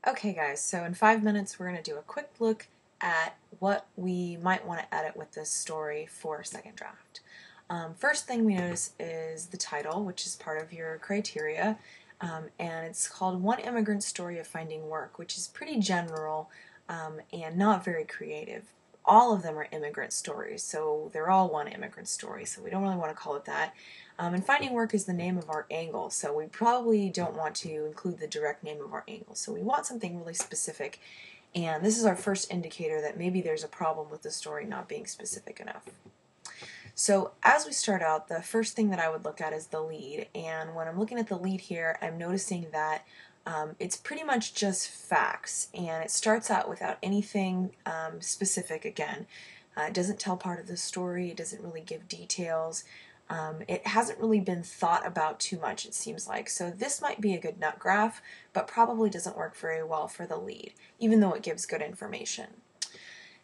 Okay guys, so in 5 minutes we're going to do a quick look at what we might want to edit with this story for second draft. First thing we notice is the title, which is part of your criteria, and it's called One Immigrant Story of Finding Work, which is pretty general and not very creative. All of them are immigrant stories, so they're all one immigrant story, so we don't really want to call it that. And finding work is the name of our angle, so we probably don't want to include the direct name of our angle. So we want something really specific, and this is our first indicator that maybe there's a problem with the story not being specific enough. So as we start out, the first thing that I would look at is the lead, and when I'm looking at the lead here, I'm noticing that it's pretty much just facts, and it starts out without anything specific again. It doesn't tell part of the story, it doesn't really give details. It hasn't really been thought about too much, it seems like. So this might be a good nut graph, but probably doesn't work very well for the lead, even though it gives good information.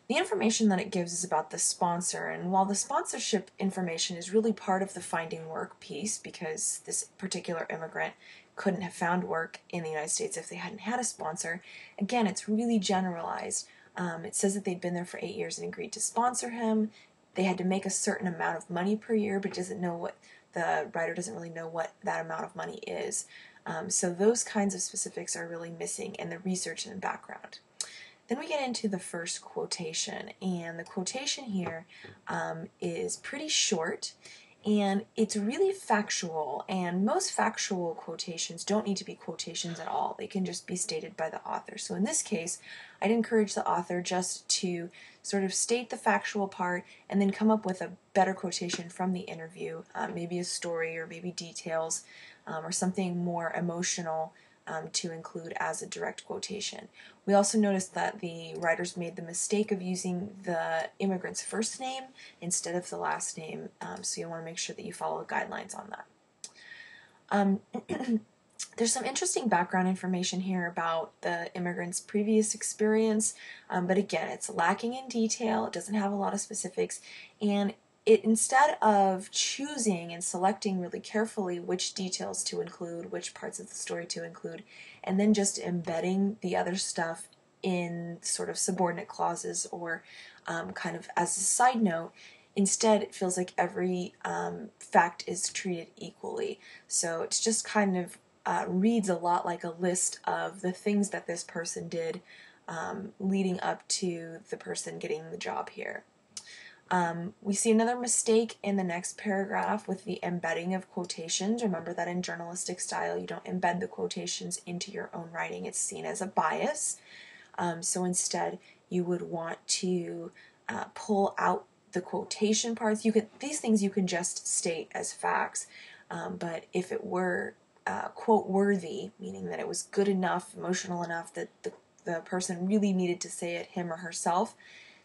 The information that it gives is about the sponsor, and while the sponsorship information is really part of the finding work piece, because this particular immigrant couldn't have found work in the United States if they hadn't had a sponsor, again, it's really generalized. It says that they'd been there for 8 years and agreed to sponsor him. They had to make a certain amount of money per year, but doesn't know what the writer doesn't really know what that amount of money is. So those kinds of specifics are really missing in the research and background. Then we get into the first quotation, and the quotation here is pretty short, and it's really factual, and most factual quotations don't need to be quotations at all. They can just be stated by the author. So in this case, I'd encourage the author just to sort of state the factual part and then come up with a better quotation from the interview, maybe a story or maybe details or something more emotional to include as a direct quotation. We also noticed that the writers made the mistake of using the immigrant's first name instead of the last name, so you want to make sure that you follow the guidelines on that. There's some interesting background information here about the immigrant's previous experience, but again, it's lacking in detail, it doesn't have a lot of specifics, and instead of choosing and selecting really carefully which details to include, which parts of the story to include, and then just embedding the other stuff in sort of subordinate clauses or kind of as a side note, instead it feels like every fact is treated equally. So it's just kind of reads a lot like a list of the things that this person did leading up to the person getting the job here. We see another mistake in the next paragraph with the embedding of quotations. Remember that in journalistic style you don't embed the quotations into your own writing. It's seen as a bias. So instead you would want to pull out the quotation parts. These things you can just state as facts, but if it were quote worthy, meaning that it was good enough, emotional enough that the person really needed to say it him or herself,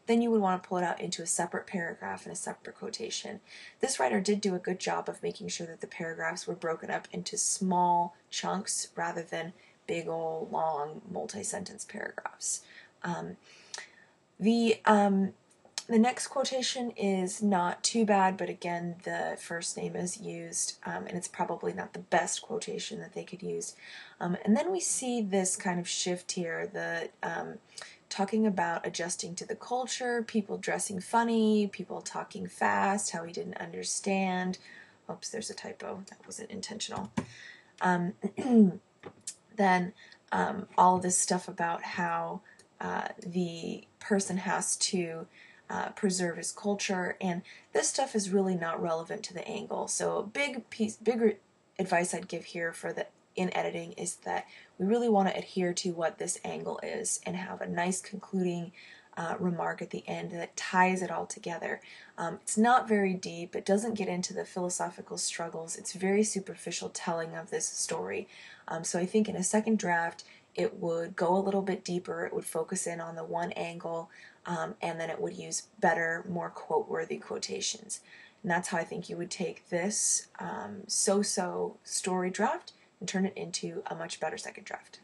then you would want to pull it out into a separate paragraph and a separate quotation. This writer did do a good job of making sure that the paragraphs were broken up into small chunks rather than big old long multi-sentence paragraphs. The next quotation is not too bad, but again, the first name is used, and it's probably not the best quotation that they could use. And then we see this kind of shift here, the talking about adjusting to the culture, people dressing funny, people talking fast, how he didn't understand. Oops, there's a typo. That wasn't intentional. Then all of this stuff about how the person has to preserve his culture, and this stuff is really not relevant to the angle. So a bigger advice I'd give here in editing is that we really want to adhere to what this angle is and have a nice concluding remark at the end that ties it all together. It's not very deep, it doesn't get into the philosophical struggles, it's very superficial telling of this story. So I think in a second draft it would go a little bit deeper, it would focus in on the one angle, and then it would use better, more quote-worthy quotations. And that's how I think you would take this so-so story draft and turn it into a much better second draft.